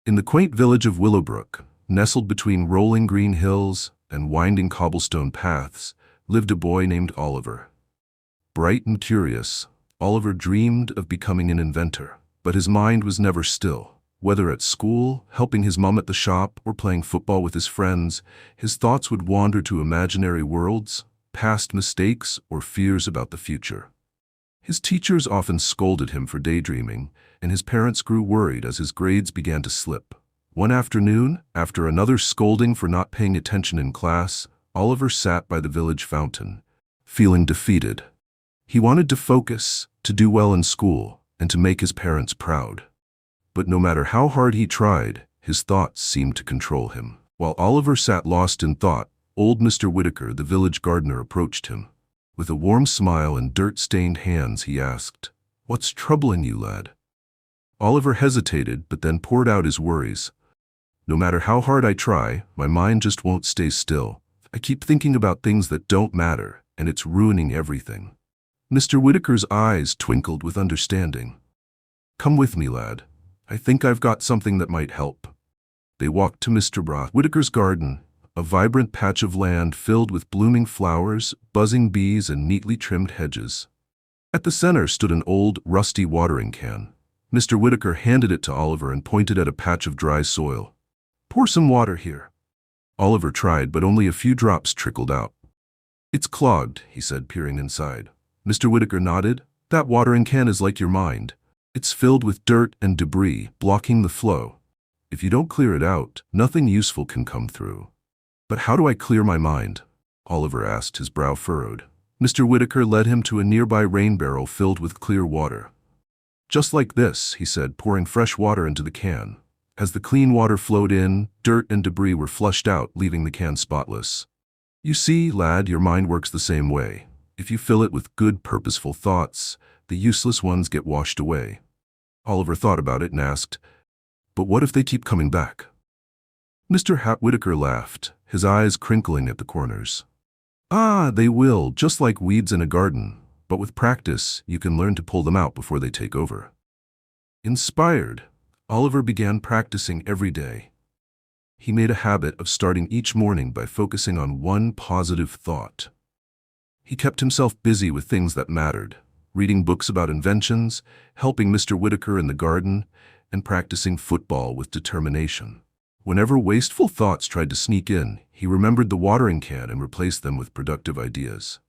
In the quaint village of Willowbrook, nestled between rolling green hills and winding cobblestone paths, lived a boy named Oliver. Bright and curious, Oliver dreamed of becoming an inventor, but his mind was never still. Whether at school, helping his mom at the shop, or playing football with his friends, his thoughts would wander to imaginary worlds, past mistakes, or fears about the future. His teachers often scolded him for daydreaming, and his parents grew worried as his grades began to slip. One afternoon, after another scolding for not paying attention in class, Oliver sat by the village fountain, feeling defeated. He wanted to focus, to do well in school, and to make his parents proud. But no matter how hard he tried, his thoughts seemed to control him. While Oliver sat lost in thought, old Mr. Whitaker, the village gardener, approached him. With a warm smile and dirt-stained hands, he asked, "What's troubling you, lad?" Oliver hesitated, but then poured out his worries. "No matter how hard I try, my mind just won't stay still. I keep thinking about things that don't matter, and it's ruining everything." Mr. Whitaker's eyes twinkled with understanding. "Come with me, lad. I think I've got something that might help." They walked to Mr. Whitaker's garden, a vibrant patch of land filled with blooming flowers, buzzing bees, and neatly trimmed hedges. At the center stood an old, rusty watering can. Mr. Whitaker handed it to Oliver and pointed at a patch of dry soil. "Pour some water here." Oliver tried, but only a few drops trickled out. "It's clogged," he said, peering inside. Mr. Whitaker nodded. "That watering can is like your mind. It's filled with dirt and debris, blocking the flow. If you don't clear it out, nothing useful can come through." "But how do I clear my mind?" Oliver asked, his brow furrowed. Mr. Whitaker led him to a nearby rain barrel filled with clear water. "Just like this," he said, pouring fresh water into the can. As the clean water flowed in, dirt and debris were flushed out, leaving the can spotless. "You see, lad, your mind works the same way. If you fill it with good, purposeful thoughts, the useless ones get washed away." Oliver thought about it and asked, "But what if they keep coming back?" Mr. Whitaker laughed, his eyes crinkling at the corners. "Ah, they will, just like weeds in a garden. But with practice, you can learn to pull them out before they take over." Inspired, Oliver began practicing every day. He made a habit of starting each morning by focusing on one positive thought. He kept himself busy with things that mattered, reading books about inventions, helping Mr. Whitaker in the garden, and practicing football with determination. Whenever wasteful thoughts tried to sneak in, he remembered the watering can and replaced them with productive ideas.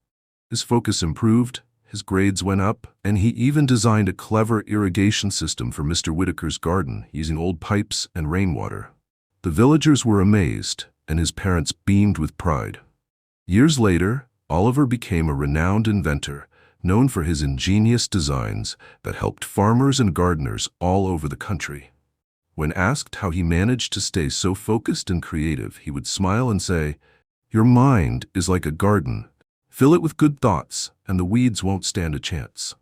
His focus improved, his grades went up, and he even designed a clever irrigation system for Mr. Whitaker's garden using old pipes and rainwater. The villagers were amazed, and his parents beamed with pride. Years later, Oliver became a renowned inventor, known for his ingenious designs that helped farmers and gardeners all over the country. When asked how he managed to stay so focused and creative, he would smile and say, "Your mind is like a garden. Fill it with good thoughts, and the weeds won't stand a chance."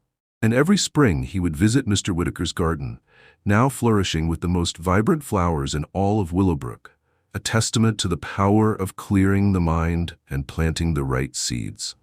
And every spring he would visit Mr. Whitaker's garden, now flourishing with the most vibrant flowers in all of Willowbrook, a testament to the power of clearing the mind and planting the right seeds.